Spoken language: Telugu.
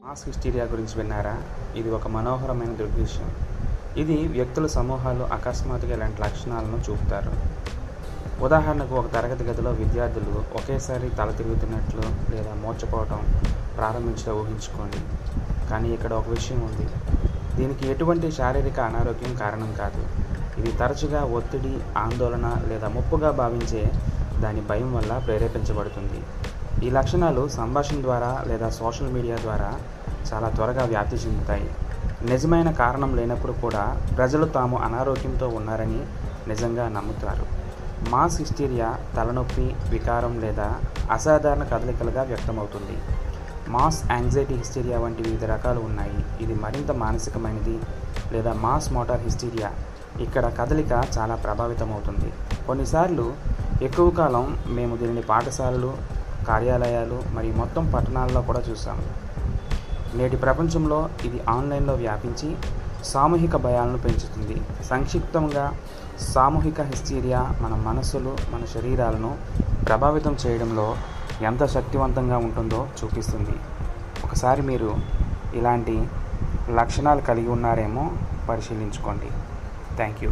మాస్ హిస్టీరియా గురించి విన్నారా? ఇది ఒక మనోహరమైన దృగ్విషయం. ఇది వ్యక్తుల సమూహాలు అకస్మాత్తుగా ఇలాంటి లక్షణాలను చూపుతారు. ఉదాహరణకు, ఒక తరగతి గదిలో విద్యార్థులు ఒకేసారి తల తిరుగుతున్నట్లు లేదా మూర్ఛపోవటం ప్రారంభించడం ఊహించుకోండి. కానీ ఇక్కడ ఒక విషయం ఉంది. దీనికి ఎటువంటి శారీరక అనారోగ్యం కారణం కాదు. ఇది తరచుగా ఒత్తిడి, ఆందోళన లేదా ముప్పుగా భావించే దాని భయం వల్ల ప్రేరేపించబడుతుంది. ఈ లక్షణాలు సంభాషణ ద్వారా లేదా సోషల్ మీడియా ద్వారా చాలా త్వరగా వ్యాప్తి చెందుతాయి. నిజమైన కారణం లేనప్పుడు కూడా ప్రజలు తాము అనారోగ్యంతో ఉన్నారని నిజంగా నమ్ముతారు. మాస్ హిస్టీరియా తలనొప్పి, వికారం లేదా అసాధారణ కదలికలుగా వ్యక్తమవుతుంది. మాస్ యాంగ్జైటీ హిస్టీరియా వంటి వివిధ రకాలు ఉన్నాయి. ఇది మరింత మానసికమైనది. లేదా మాస్ మోటార్ హిస్టీరియా, ఇక్కడ కదలిక చాలా ప్రభావితమవుతుంది. కొన్నిసార్లు ఎక్కువ కాలం మేము దీనిని పాఠశాలలు, కార్యాలయాలు మరియు మొత్తం పట్టణాల్లో కూడా చూసాము. నేటి ప్రపంచంలో ఇది ఆన్లైన్లో వ్యాపించి సామూహిక భయాలను పెంచుతుంది. సంక్షిప్తంగా, సామూహిక హిస్టీరియా మన మనస్సులు, మన శరీరాలను ప్రభావితం చేయడంలో ఎంత శక్తివంతంగా ఉంటుందో చూపిస్తుంది. ఒకసారి మీరు ఇలాంటి లక్షణాలు కలిగి ఉన్నారేమో పరిశీలించుకోండి. Thank you.